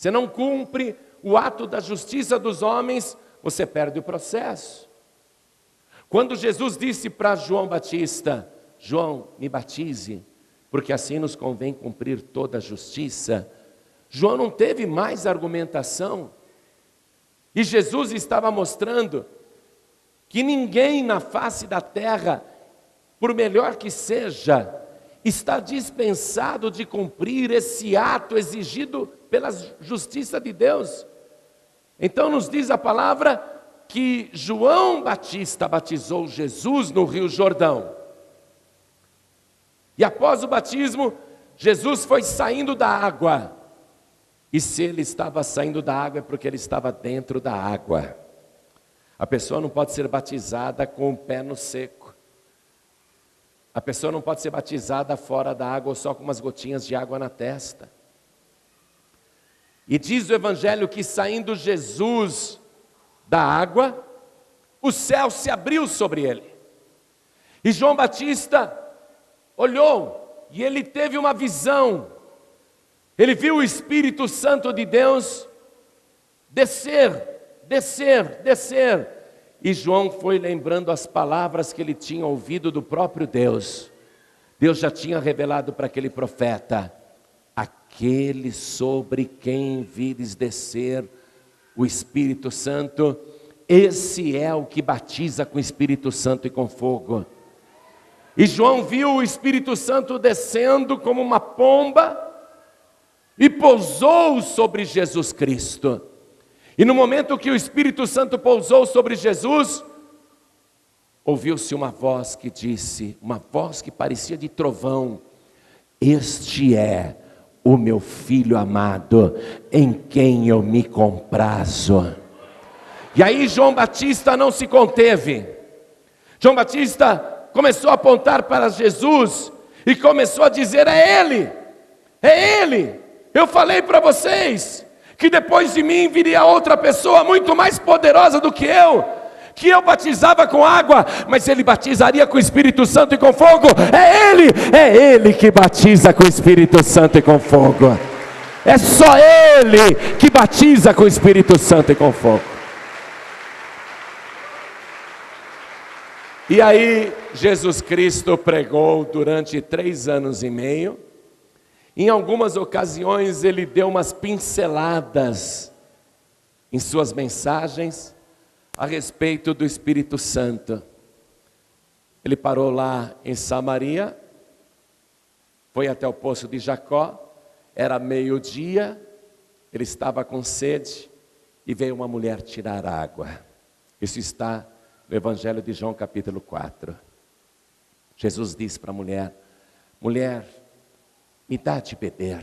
Você não cumpre o ato da justiça dos homens, você perde o processo. Quando Jesus disse para João Batista: João, me batize, porque assim nos convém cumprir toda a justiça, João não teve mais argumentação. E Jesus estava mostrando que ninguém na face da terra, por melhor que seja, está dispensado de cumprir esse ato exigido pela justiça de Deus. Então nos diz a palavra que João Batista batizou Jesus no Rio Jordão. E após o batismo, Jesus foi saindo da água. E se ele estava saindo da água é porque ele estava dentro da água. A pessoa não pode ser batizada com o pé no seco. A pessoa não pode ser batizada fora da água ou só com umas gotinhas de água na testa. E diz o Evangelho que saindo Jesus da água, o céu se abriu sobre ele. E João Batista olhou e ele teve uma visão. Ele viu o Espírito Santo de Deus descer. E João foi lembrando as palavras que ele tinha ouvido do próprio Deus. Deus já tinha revelado para aquele profeta: aquele sobre quem vires descer o Espírito Santo, esse é o que batiza com o Espírito Santo e com fogo. E João viu o Espírito Santo descendo como uma pomba e pousou sobre Jesus Cristo. E no momento que o Espírito Santo pousou sobre Jesus, ouviu-se uma voz que disse, uma voz que parecia de trovão: este é o meu Filho amado, em quem eu me comprazo. E aí João Batista não se conteve. João Batista começou a apontar para Jesus e começou a dizer: é Ele, eu falei para vocês que depois de mim viria outra pessoa muito mais poderosa do que eu batizava com água, mas ele batizaria com o Espírito Santo e com fogo. É Ele que batiza com o Espírito Santo e com fogo. É só Ele que batiza com o Espírito Santo e com fogo. E aí Jesus Cristo pregou durante 3 anos e meio. Em algumas ocasiões ele deu umas pinceladas em suas mensagens a respeito do Espírito Santo. Ele parou lá em Samaria, foi até o poço de Jacó, era meio-dia, ele estava com sede e veio uma mulher tirar água. Isso está no Evangelho de João capítulo 4. Jesus disse para a mulher: mulher, me dá de beber.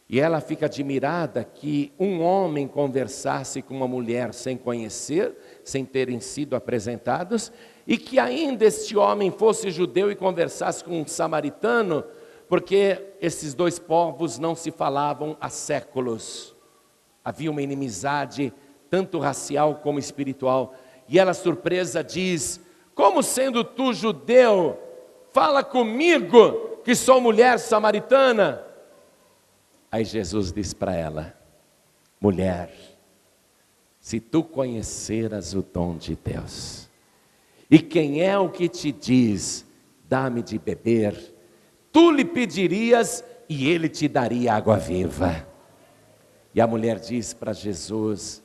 E ela fica admirada que um homem conversasse com uma mulher sem conhecer, sem terem sido apresentados, e que ainda este homem fosse judeu e conversasse com um samaritano, porque esses dois povos não se falavam há séculos. Havia uma inimizade, tanto racial como espiritual. E ela, surpresa, diz: como sendo tu judeu, fala comigo, que sou mulher samaritana? Aí Jesus diz para ela: mulher, se tu conheceras o dom de Deus, e quem é o que te diz, dá-me de beber, tu lhe pedirias e ele te daria água viva. E a mulher diz para Jesus: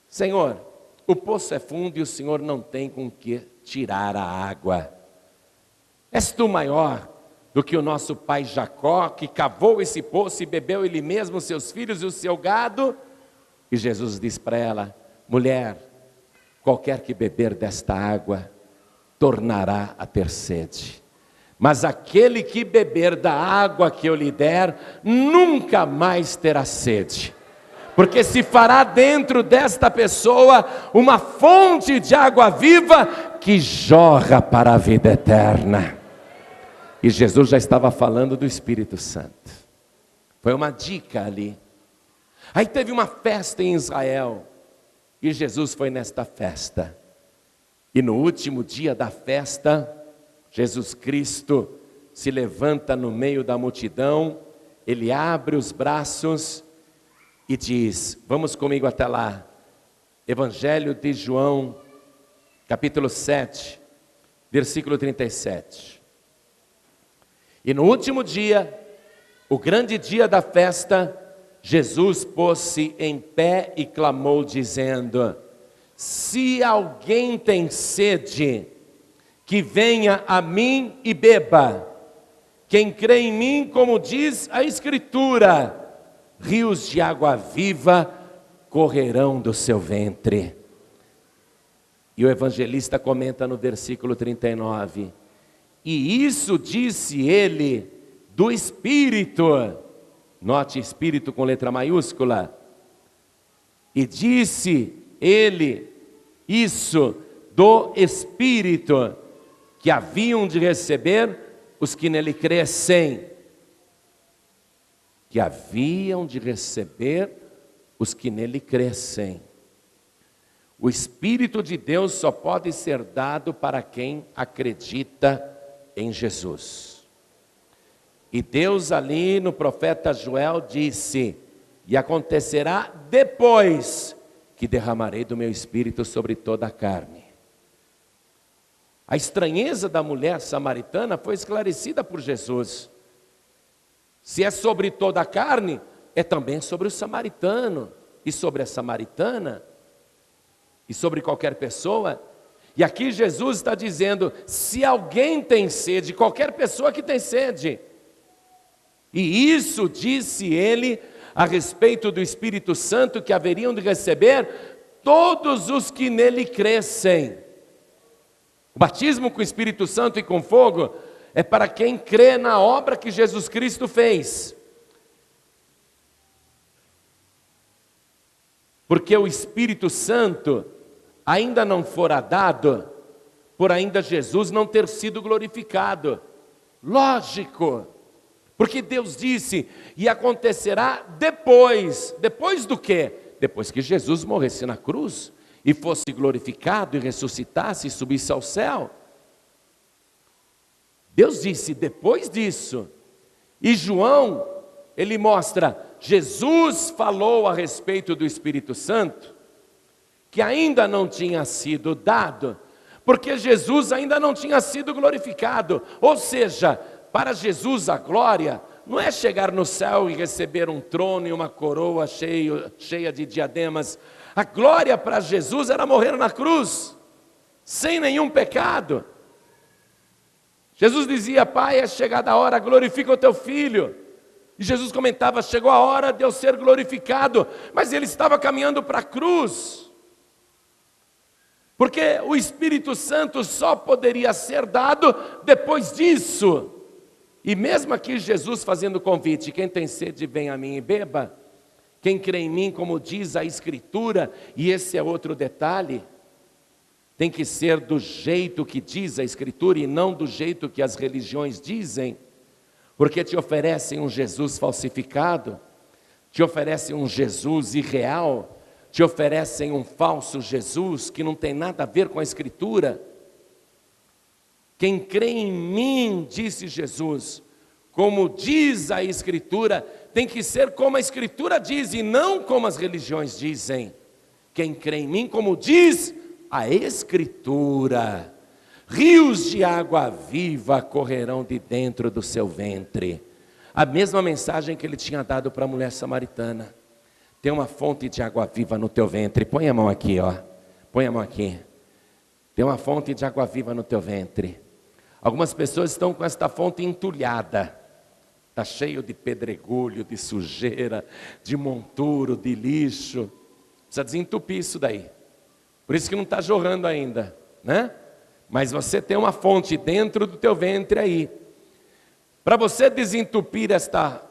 Senhor, o poço é fundo e o Senhor não tem com que tirar a água. És tu maior do que o nosso pai Jacó, que cavou esse poço e bebeu ele mesmo, seus filhos e o seu gado? E Jesus diz para ela: mulher, qualquer que beber desta água, tornará a ter sede. Mas aquele que beber da água que eu lhe der, nunca mais terá sede. Porque se fará dentro desta pessoa uma fonte de água viva que jorra para a vida eterna. E Jesus já estava falando do Espírito Santo. Foi uma dica ali. Aí teve uma festa em Israel, e Jesus foi nesta festa. E no último dia da festa, Jesus Cristo se levanta no meio da multidão, ele abre os braços e diz, vamos comigo até lá, Evangelho de João, capítulo 7, versículo 37. E no último dia, o grande dia da festa, Jesus pôs-se em pé e clamou dizendo, se alguém tem sede, que venha a mim e beba. Quem crê em mim, como diz a Escritura, rios de água viva correrão do seu ventre. E o evangelista comenta no versículo 39, e isso disse ele do Espírito, note Espírito com letra maiúscula, e disse ele isso do Espírito, que haviam de receber os que nele crescem, que haviam de receber os que nele crescem. O Espírito de Deus só pode ser dado para quem acredita em Jesus. E Deus ali no profeta Joel disse, e acontecerá depois que derramarei do meu Espírito sobre toda a carne. A estranheza da mulher samaritana foi esclarecida por Jesus. Se é sobre toda a carne, é também sobre o samaritano, e sobre a samaritana, e sobre qualquer pessoa. E aqui Jesus está dizendo, se alguém tem sede, qualquer pessoa que tem sede, e isso disse ele a respeito do Espírito Santo que haveriam de receber todos os que nele crescem. O batismo com o Espírito Santo e com fogo é para quem crê na obra que Jesus Cristo fez. Porque o Espírito Santo ainda não fora dado, por ainda Jesus não ter sido glorificado. Lógico, porque Deus disse, e acontecerá depois. Depois do quê? Depois que Jesus morresse na cruz, e fosse glorificado, e ressuscitasse, e subisse ao céu. Deus disse, depois disso. E João, ele mostra, Jesus falou a respeito do Espírito Santo, que ainda não tinha sido dado, porque Jesus ainda não tinha sido glorificado. Ou seja, para Jesus a glória não é chegar no céu e receber um trono e uma coroa cheia de diademas. A glória para Jesus era morrer na cruz, sem nenhum pecado. Jesus dizia, Pai, é chegada a hora, glorifica o teu filho. E Jesus comentava, chegou a hora de eu ser glorificado, mas ele estava caminhando para a cruz. Porque o Espírito Santo só poderia ser dado depois disso. E mesmo aqui Jesus fazendo o convite, quem tem sede vem a mim e beba. Quem crê em mim, como diz a Escritura, e esse é outro detalhe, tem que ser do jeito que diz a Escritura e não do jeito que as religiões dizem, porque te oferecem um Jesus falsificado, te oferecem um Jesus irreal, te oferecem um falso Jesus que não tem nada a ver com a Escritura. Quem crê em mim, disse Jesus, como diz a Escritura, tem que ser como a Escritura diz e não como as religiões dizem. Quem crê em mim, como diz a Escritura, rios de água viva correrão de dentro do seu ventre. A mesma mensagem que ele tinha dado para a mulher samaritana. Tem uma fonte de água viva no teu ventre. Põe a mão aqui, ó. Põe a mão aqui. Tem uma fonte de água viva no teu ventre. Algumas pessoas estão com esta fonte entulhada. Está cheio de pedregulho, de sujeira, de monturo, de lixo. Precisa desentupir isso daí. Por isso que não está jorrando ainda, né? Mas você tem uma fonte dentro do teu ventre aí. Para você desentupir esta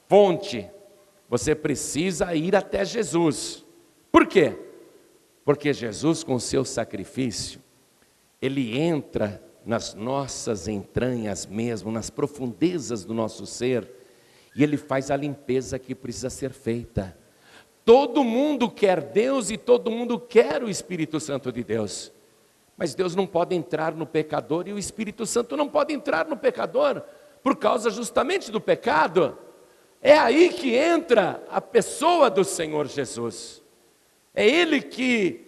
fonte, você precisa ir até Jesus. Por quê? Porque Jesus, com o seu sacrifício, ele entra nas nossas entranhas mesmo, nas profundezas do nosso ser, e ele faz a limpeza que precisa ser feita. Todo mundo quer Deus e todo mundo quer o Espírito Santo de Deus, mas Deus não pode entrar no pecador e o Espírito Santo não pode entrar no pecador, por causa justamente do pecado. É aí que entra a pessoa do Senhor Jesus. É Ele que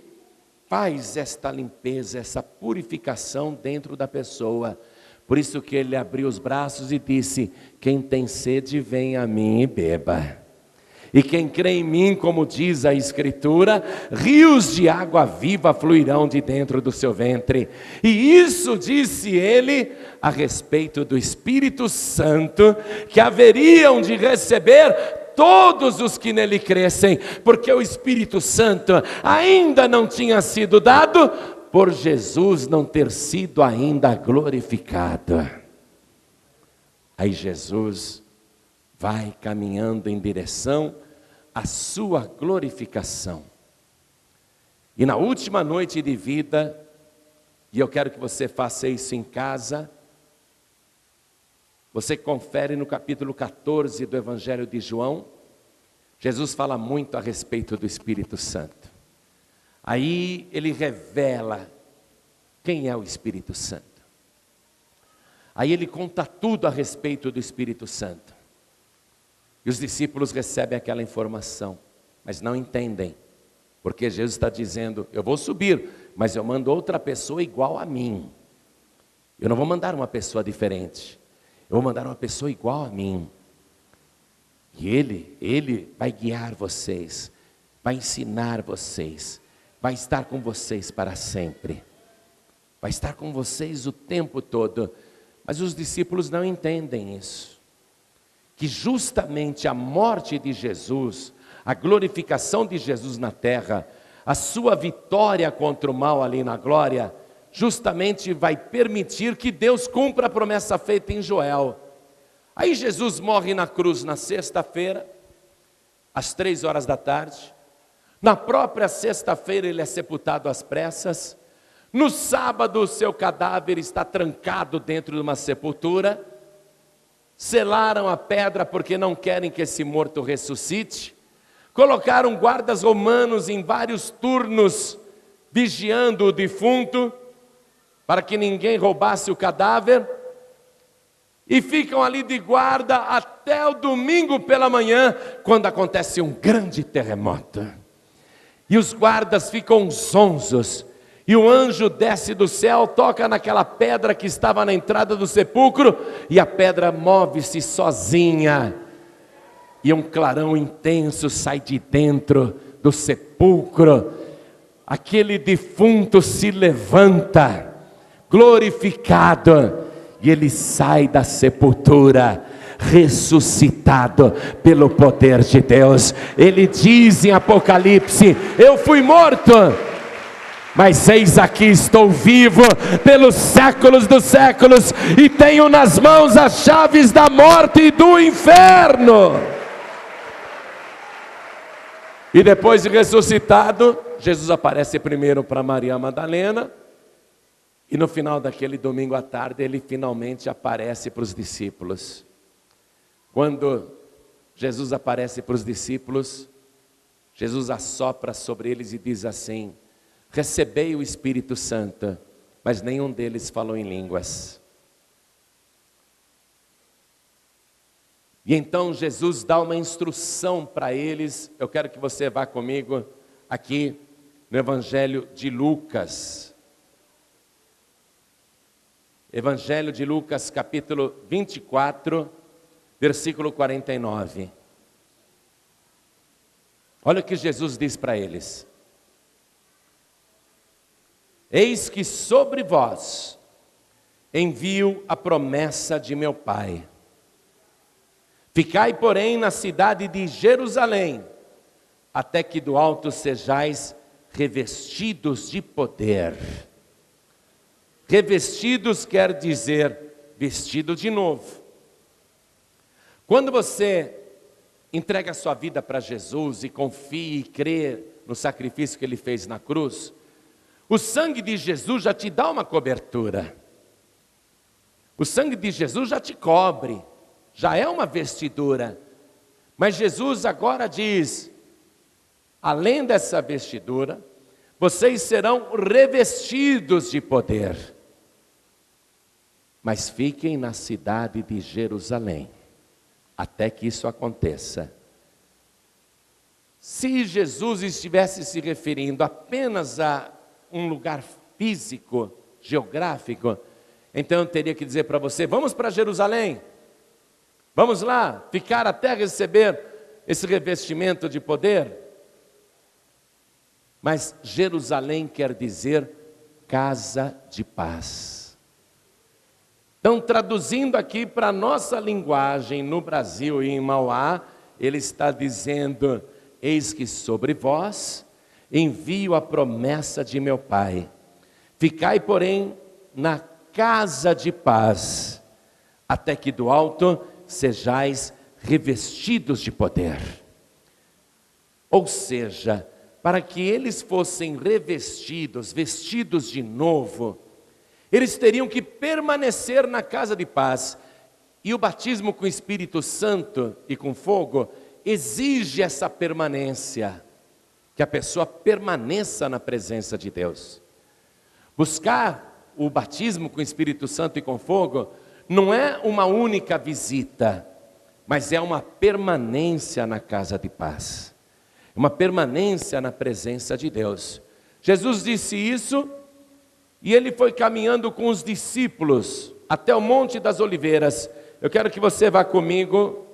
faz esta limpeza, essa purificação dentro da pessoa. Por isso que Ele abriu os braços e disse: quem tem sede, vem a mim e beba. E quem crê em mim, como diz a Escritura, rios de água viva fluirão de dentro do seu ventre. E isso disse ele a respeito do Espírito Santo, que haveriam de receber todos os que nele crescem, porque o Espírito Santo ainda não tinha sido dado, por Jesus não ter sido ainda glorificado. Aí Jesus vai caminhando em direção à sua glorificação. E na última noite de vida, e eu quero que você faça isso em casa, você confere no capítulo 14 do Evangelho de João, Jesus fala muito a respeito do Espírito Santo. Aí ele revela quem é o Espírito Santo. Aí ele conta tudo a respeito do Espírito Santo. E os discípulos recebem aquela informação, mas não entendem. Porque Jesus está dizendo: eu vou subir, mas eu mando outra pessoa igual a mim. Eu não vou mandar uma pessoa diferente. Eu vou mandar uma pessoa igual a mim. E Ele vai guiar vocês, vai ensinar vocês, vai estar com vocês para sempre. Vai estar com vocês o tempo todo. Mas os discípulos não entendem isso. Que justamente a morte de Jesus, a glorificação de Jesus na terra, a sua vitória contra o mal ali na glória, justamente vai permitir que Deus cumpra a promessa feita em Joel. Aí Jesus morre na cruz na sexta-feira, às 3 horas da tarde. Na própria sexta-feira ele é sepultado às pressas. No sábado o seu cadáver está trancado dentro de uma sepultura. Selaram a pedra porque não querem que esse morto ressuscite. Colocaram guardas romanos em vários turnos, vigiando o defunto, para que ninguém roubasse o cadáver. E ficam ali de guarda até o domingo pela manhã, quando acontece um grande terremoto. E os guardas ficam zonzos. E o anjo desce do céu, toca naquela pedra que estava na entrada do sepulcro, e a pedra move-se sozinha. E um clarão intenso sai de dentro do sepulcro. Aquele defunto se levanta, glorificado, e ele sai da sepultura, ressuscitado pelo poder de Deus. Ele diz em Apocalipse: eu fui morto, mas eis aqui estou vivo pelos séculos dos séculos, e tenho nas mãos as chaves da morte e do inferno. E depois de ressuscitado, Jesus aparece primeiro para Maria Madalena, e no final daquele domingo à tarde, ele finalmente aparece para os discípulos. Quando Jesus aparece para os discípulos, Jesus assopra sobre eles e diz assim: recebei o Espírito Santo, mas nenhum deles falou em línguas. E então Jesus dá uma instrução para eles. Eu quero que você vá comigo aqui no Evangelho de Lucas. Evangelho de Lucas, capítulo 24, versículo 49. Olha o que Jesus diz para eles: eis que sobre vós envio a promessa de meu Pai. Ficai, porém, na cidade de Jerusalém, até que do alto sejais revestidos de poder. Revestidos quer dizer vestido de novo. Quando você entrega a sua vida para Jesus e confia e crê no sacrifício que Ele fez na cruz, o sangue de Jesus já te dá uma cobertura. O sangue de Jesus já te cobre, já é uma vestidura. Mas Jesus agora diz: além dessa vestidura, vocês serão revestidos de poder. Mas fiquem na cidade de Jerusalém, até que isso aconteça. Se Jesus estivesse se referindo apenas a um lugar físico, geográfico, então eu teria que dizer para você: vamos para Jerusalém, vamos lá, ficar até receber esse revestimento de poder. Mas Jerusalém quer dizer casa de paz. Então, traduzindo aqui para a nossa linguagem no Brasil e em Mauá, ele está dizendo: eis que sobre vós envio a promessa de meu Pai. Ficai, porém, na casa de paz, até que do alto sejais revestidos de poder. Ou seja, para que eles fossem revestidos, vestidos de novo, eles teriam que permanecer na casa de paz. E o batismo com o Espírito Santo e com fogo exige essa permanência, que a pessoa permaneça na presença de Deus. Buscar o batismo com o Espírito Santo e com fogo não é uma única visita, mas é uma permanência na casa de paz, uma permanência na presença de Deus. Jesus disse isso e ele foi caminhando com os discípulos até o Monte das Oliveiras. Eu quero que você vá comigo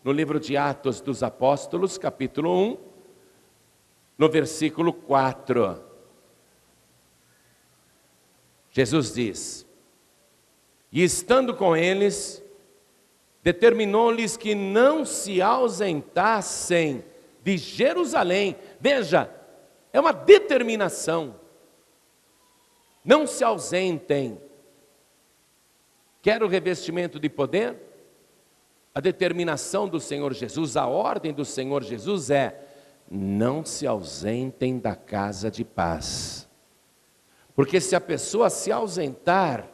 no livro de Atos dos Apóstolos, capítulo 1, no versículo 4. Jesus diz: e estando com eles, determinou-lhes que não se ausentassem de Jerusalém. Veja, é uma determinação. Não se ausentem. Quer o revestimento de poder? A determinação do Senhor Jesus, a ordem do Senhor Jesus é: não se ausentem da casa de paz. Porque se a pessoa se ausentar,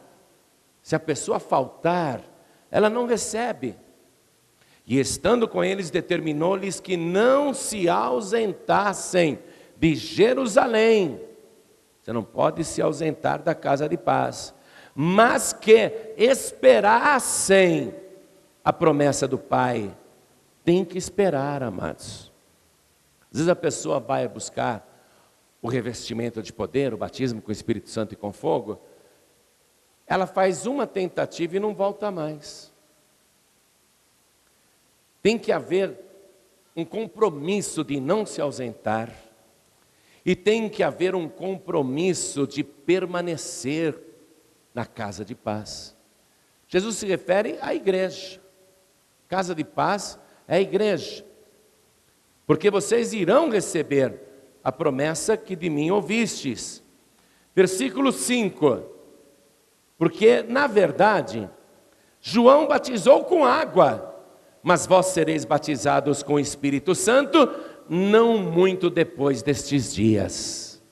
se a pessoa faltar, ela não recebe. E estando com eles, determinou-lhes que não se ausentassem de Jerusalém. Você não pode se ausentar da casa de paz, mas que esperassem a promessa do Pai. Tem que esperar, amados. Às vezes a pessoa vai buscar o revestimento de poder, o batismo com o Espírito Santo e com fogo, ela faz uma tentativa e não volta mais. Tem que haver um compromisso de não se ausentar, e tem que haver um compromisso de permanecer na casa de paz. Jesus se refere à igreja. Casa de paz é a igreja. Porque vocês irão receber a promessa que de mim ouvistes. Versículo 5. Porque, na verdade, João batizou com água, mas vós sereis batizados com o Espírito Santo, não muito depois destes dias.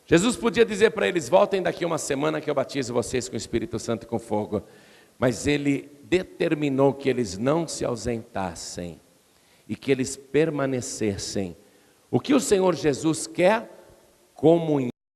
Jesus podia dizer para eles: voltem daqui uma semana que eu batizo vocês com o Espírito Santo e com fogo. Mas ele determinou que eles não se ausentassem e que eles permanecessem. O que o Senhor Jesus quer? Comunhão